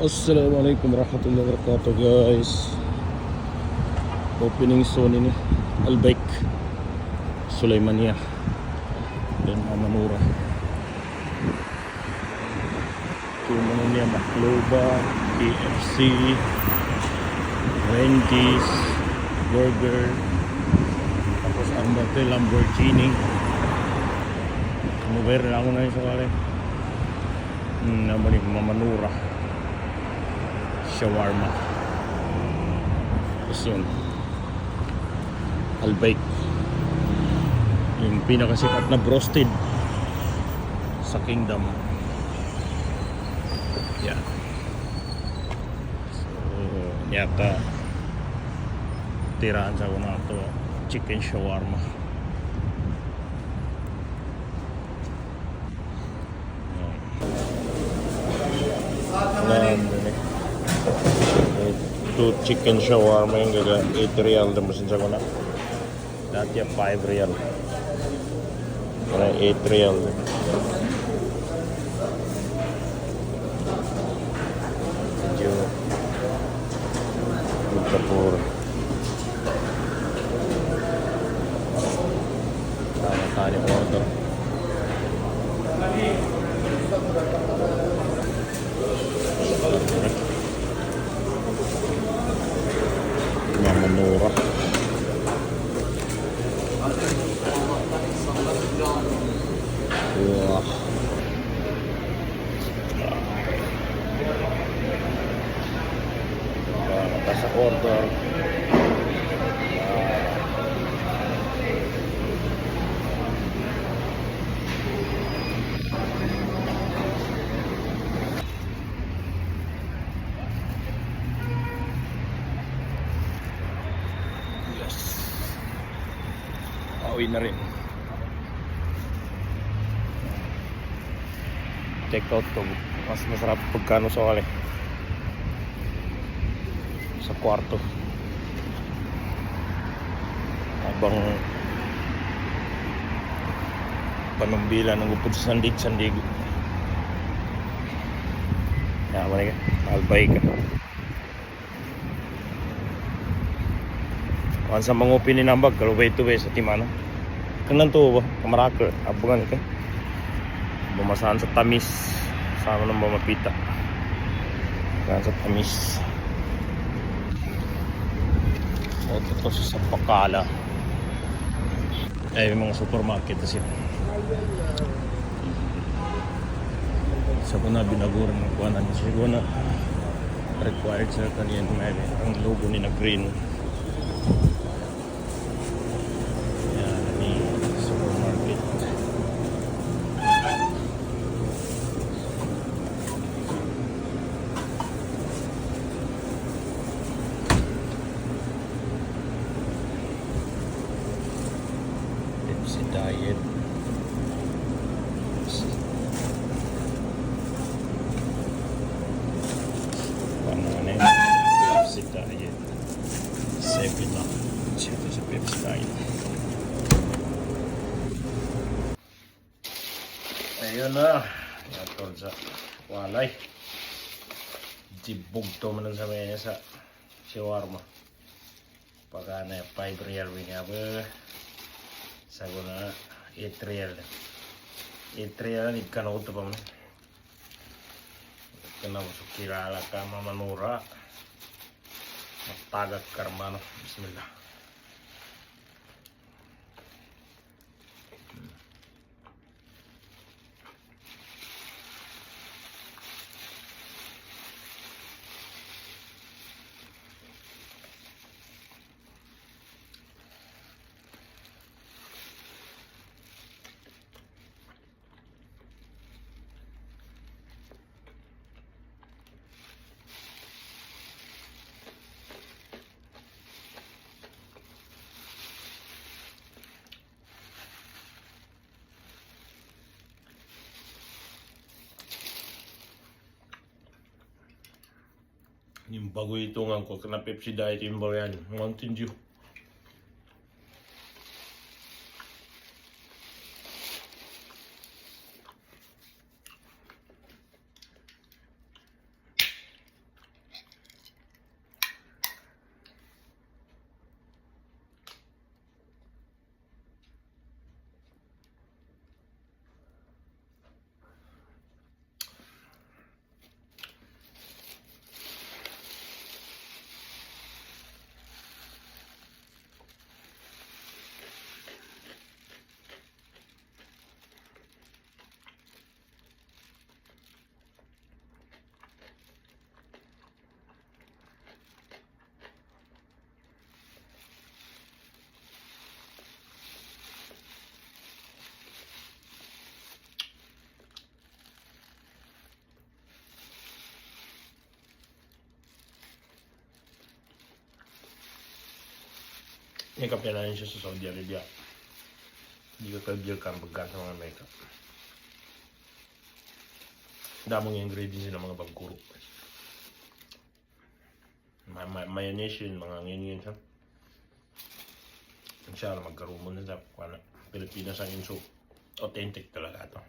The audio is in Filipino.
Assalamualaikum warahmatullahi wabarakatuh guys. Opening soon ini Albaik Sulaimania dan Amanura. Cuma niya Makloba, KFC, Wendy's, Burger, tapos ang dati Lamborghini. Mover lang ako na yung sakali. Naman yung Mamanura, shawarma. Tapos yun Albaik, yung pinakasikat na broasted sa Kingdom. Yeah. So yata tirahan sa una ito chicken shawarma. Itu chicken shawarma yang gaga 8 real dan mesin sa kuna. Dati 5 real. Kaya 8 real. Medyo kapur. Tanya order. Mamanura. Wah. Nasa order. Pauwi na rin. Check out to. Mas masarap pagkano sa kali sa kwarto. Habang panumbila ng upod sa sandig. Ya, mana ka? Albaik ka. Sa mga pininambag kalau way to way sa timana kanan to ba kamaraka abangan ka bumasahan sa tamis sama ng mamapita kan sa tamis o ito sa Pakala ay mga supermarket na sila sa kuna binaguran ng kuwanan siguro na required sa kaniyan may ang logo ni na green. Si diet ano na si diet 7 na siya sa Pepsi diet. Ayun na yatol sa walay jibog to man sa mga sa shawarma pagka na 5 real wing apa sa guna 8 real ni kanau to pam kana sukirala ka Mamanura matagak karmano bismillah. Yung bago itungan ko na Pepsi Diet yung ba yan Mountain Dew. Makeup yan na siya sa Saudi Arabia. Hindi ka kagil ka pagka sa mga makeup. Damang ingredients ng mga bagkuro. Mayonnaise yun, mga ngayon ha. Inshallah magkaroon mo na sa Pilipinas ang inso. Authentic talaga ito.